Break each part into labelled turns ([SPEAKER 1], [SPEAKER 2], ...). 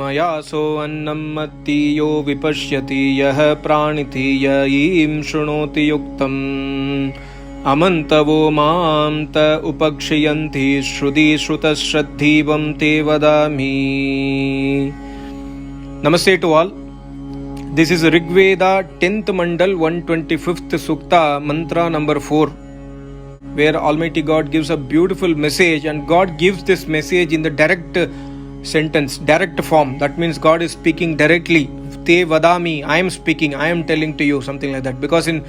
[SPEAKER 1] मयासो अन्नम् मत्ति यो विपश्यति यः प्राणिति य ईं शृणोति युक्तम् अमन्तवो मां त उपक्षयन्ति श्रुति श्रुतश्रद्धीवं ते वदामि. Namaste to all. This is Rigveda 10th Mandal 125th Sukta mantra number 4, where Almighty God gives a beautiful message, and God gives this message in the direct sentence, direct form. That means God is speaking directly. Te vadami, I am speaking, I am telling to you, something like that. Because in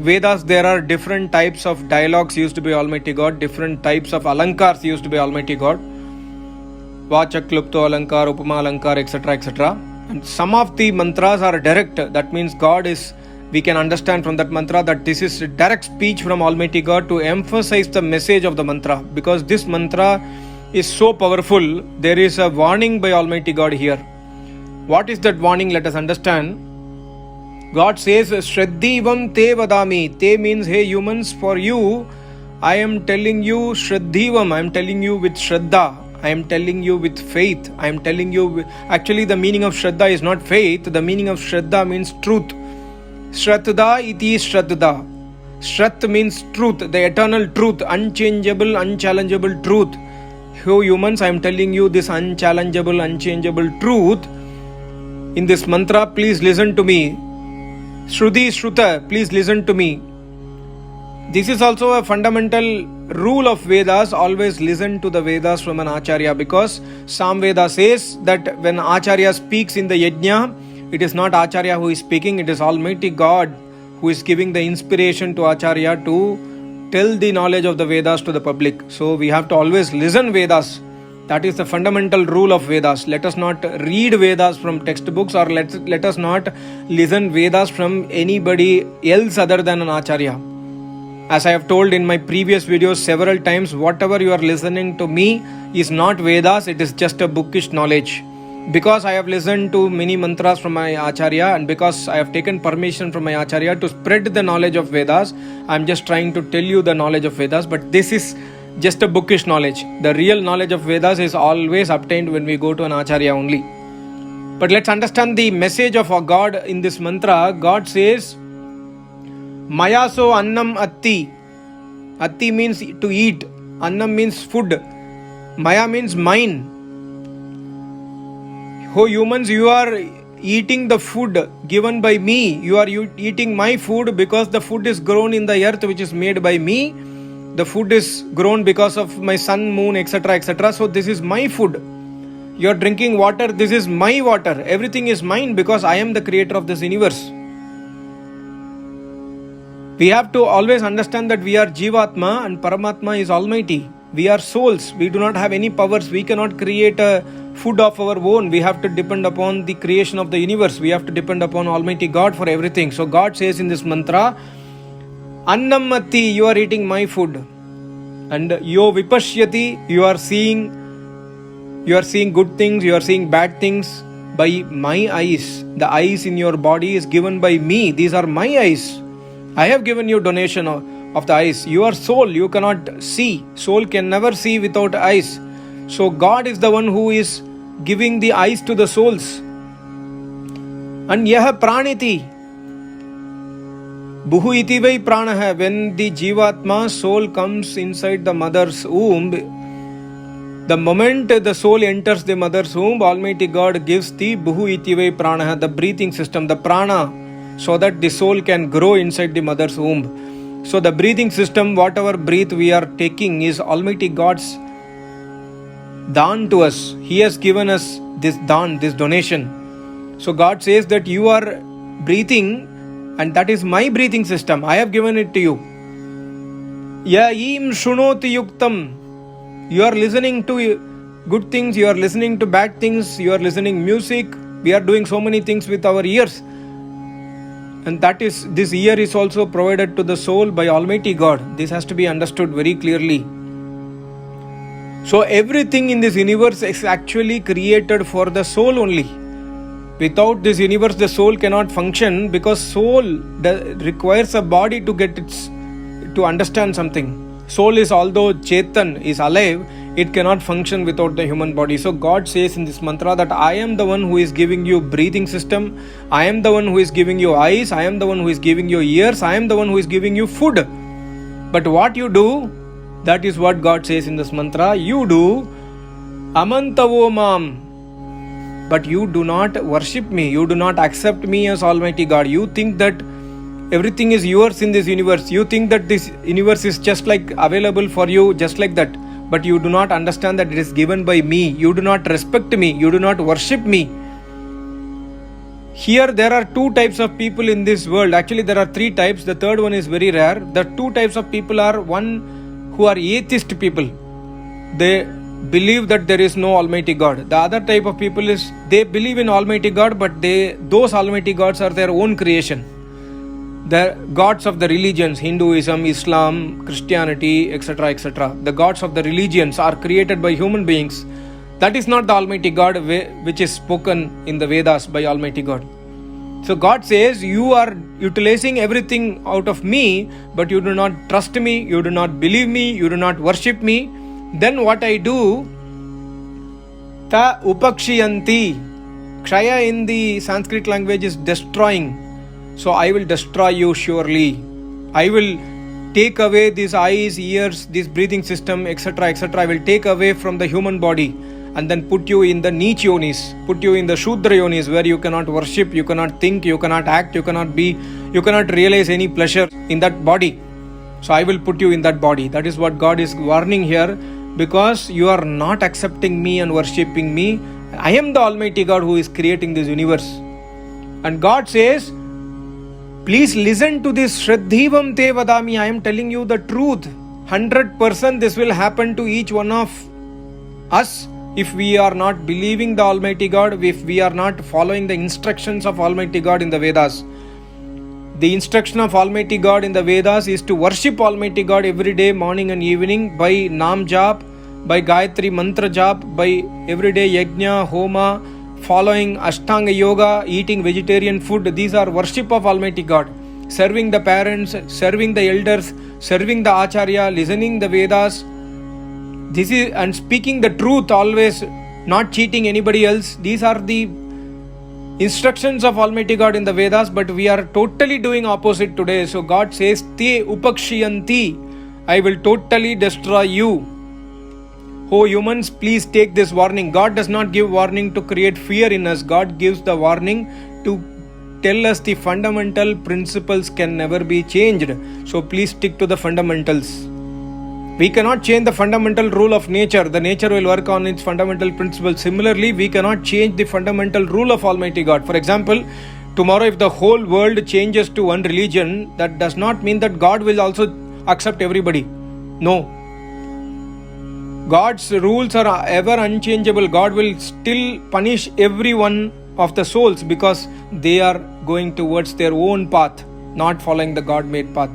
[SPEAKER 1] Vedas there are different types of dialogues used by Almighty God, different types of alankars used by Almighty God. Vachak, Klupto alankar, Upama alankar, etc., etc. And some of the mantras are direct. That means we can understand from that mantra that this is direct speech from Almighty God to emphasize the message of the mantra. Because this mantra is so powerful, there is a warning by Almighty God here. What is that warning? Let us understand. God says, Shraddhivam te vadami. Te means, hey humans, for you, I am telling you Shraddhivam. I am telling you with Shraddha. I am telling you with faith. I am telling you. Actually, the meaning of Shraddha is not faith. The meaning of Shraddha means truth. Shraddha iti Shraddha. Shraddha means truth, the eternal truth, unchangeable, unchallengeable truth. So humans, I am telling you this unchallengeable, unchangeable truth. In this mantra, please listen to me. Shruti Shruta, please listen to me. This is also a fundamental rule of Vedas. Always listen to the Vedas from an Acharya, because Samveda says that when Acharya speaks in the Yajna, it is not Acharya who is speaking, it is Almighty God who is giving the inspiration to Acharya to tell the knowledge of the Vedas to the public. So we have to always listen Vedas. That is the fundamental rule of Vedas. Let us not read Vedas from textbooks, or let us not listen Vedas from anybody else other than an Acharya. As I have told in my previous videos several times, whatever you are listening to me is not Vedas, it is just a bookish knowledge. Because I have listened to many mantras from my Acharya, and because I have taken permission from my Acharya to spread the knowledge of Vedas, I am just trying to tell you the knowledge of Vedas. But this is just a bookish knowledge. The real knowledge of Vedas is always obtained when we go to an Acharya only. But let's understand the message of our God in this mantra. God says, Mayaso annam atti. Atti means to eat. Annam means food. Maya means mine. Oh humans, you are eating the food given by me. You are eating my food because the food is grown in the earth which is made by me. The food is grown because of my sun, moon, etc., etc. So this is my food. You are drinking water. This is my water. Everything is mine because I am the creator of this universe. We have to always understand that we are Jivatma and Paramatma is Almighty. We are souls. We do not have any powers. We cannot create a food of our own. We have to depend upon the creation of the universe. We have to depend upon Almighty God for everything. So God says in this mantra, Annam matti, you are eating my food. And yo vipashyati, you are seeing good things, you are seeing bad things by my eyes. The eyes in your body is given by me. These are my eyes. I have given you donation of the eyes. You are soul, you cannot see. Soul can never see without eyes. So God is the one who is giving the eyes to the souls. And yaha praniti. Buhu iti vai pranaha. When the Jivatma soul comes inside the mother's womb, the moment the soul enters the mother's womb, Almighty God gives the Buhu iti vai pranaha, the breathing system, the prana, so that the soul can grow inside the mother's womb. So the breathing system, whatever breath we are taking, is Almighty God's daan to us. He has given us this daan, this donation. So God says that you are breathing, and that is my breathing system. I have given it to you. Ya im shunoti yuktam. You are listening to good things, you are listening to bad things, you are listening music. We are doing so many things with our ears. And this ear is also provided to the soul by Almighty God. This has to be understood very clearly. So everything in this universe is actually created for the soul only. Without this universe, the soul cannot function, because soul requires a body to understand something. Soul is, although Chetan is alive, it cannot function without the human body. So God says in this mantra that I am the one who is giving you breathing system, I am the one who is giving you eyes, I am the one who is giving you ears, I am the one who is giving you food. But what you do, that is what God says in this mantra. You do amantavo mam, but you do not worship me, you do not accept me as Almighty God. You think that everything is yours in this universe. You think that this universe is just like available for you, just like that. But you do not understand that it is given by me. You do not respect me. You do not worship me. Here there are two types of people in this world. Actually there are three types. The third one is very rare. The two types of people are, one who are atheist people. They believe that there is no Almighty God. The other type of people is, they believe in Almighty God, but those Almighty Gods are their own creation. The gods of the religions, Hinduism, Islam, Christianity, etc., etc. The gods of the religions are created by human beings. That is not the Almighty God which is spoken in the Vedas by Almighty God. So God says, you are utilizing everything out of me, but you do not trust me, you do not believe me, you do not worship me. Then what I do, ta upakshiyanti. Kshaya in the Sanskrit language is destroying. So I will destroy you surely. I will take away these eyes, ears, this breathing system, etc., etc. I will take away from the human body and then put you in the Neech yonis, put you in the Shudra yonis, where you cannot worship, you cannot think, you cannot act, you cannot realize any pleasure in that body. So I will put you in that body. That is what God is warning here, because you are not accepting me and worshipping me. I am the Almighty God who is creating this universe. And God says, please listen to this. Shraddhivam te vadami. I am telling you the truth. 100% this will happen to each one of us if we are not believing the Almighty God, if we are not following the instructions of Almighty God in the Vedas. The instruction of Almighty God in the Vedas is to worship Almighty God every day, morning and evening, by Nam Jap, by Gayatri Mantra Jap, by everyday Yajna, Homa, following Ashtanga Yoga, eating vegetarian food. These are worship of Almighty God. Serving the parents, serving the elders, serving the Acharya, listening the Vedas. This is, and speaking the truth always, not cheating anybody else. These are the instructions of Almighty God in the Vedas, but we are totally doing opposite today. So God says, Te upakshiyanti. I will totally destroy you. Oh humans, please take this warning. God does not give warning to create fear in us. God gives the warning to tell us the fundamental principles can never be changed. So please stick to the fundamentals. We cannot change the fundamental rule of nature. The nature will work on its fundamental principles. Similarly, we cannot change the fundamental rule of Almighty God. For example, tomorrow if the whole world changes to one religion, that does not mean that God will also accept everybody. No. God's rules are ever unchangeable. God will still punish every one of the souls because they are going towards their own path, not following the God-made path.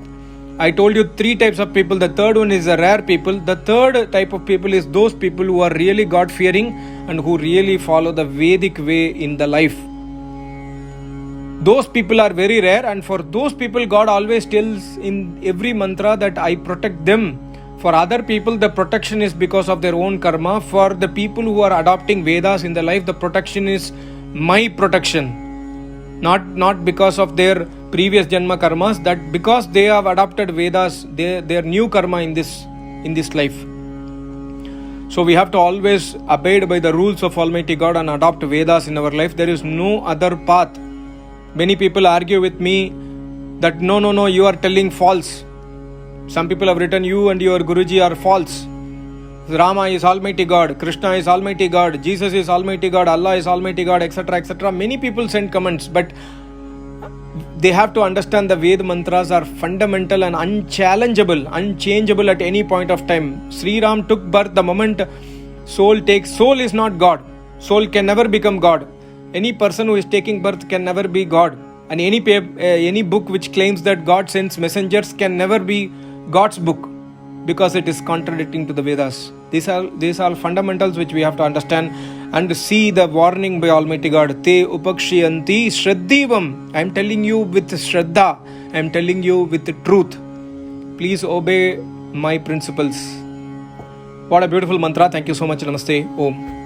[SPEAKER 1] I told you three types of people. The third one is the rare people. The third type of people is those people who are really God-fearing and who really follow the Vedic way in the life. Those people are very rare, and for those people God always tells in every mantra that I protect them. For other people the protection is because of their own karma. For the people who are adopting Vedas in their life, the protection is my protection. Not because of their previous Janma karmas, that because they have adopted Vedas, their new karma in this life. So we have to always abide by the rules of Almighty God and adopt Vedas in our life. There is no other path. Many people argue with me that no, you are telling false. Some people have written, you and your Guruji are false. Rama is Almighty God, Krishna is Almighty God, Jesus is Almighty God, Allah is Almighty God, etc., etc. Many people send comments, but they have to understand the Ved mantras are fundamental and unchangeable at any point of time. Sri Ram took birth the moment soul is not God. Soul can never become God. Any person who is taking birth can never be God. And any book which claims that God sends messengers can never be God's book, because it is contradicting to the Vedas. These are fundamentals which we have to understand and see the warning by Almighty God. Te upakshiyanti shraddhivam. I am telling you with shraddha. I am telling you with the truth. Please obey my principles. What a beautiful mantra. Thank you so much. Namaste. Om.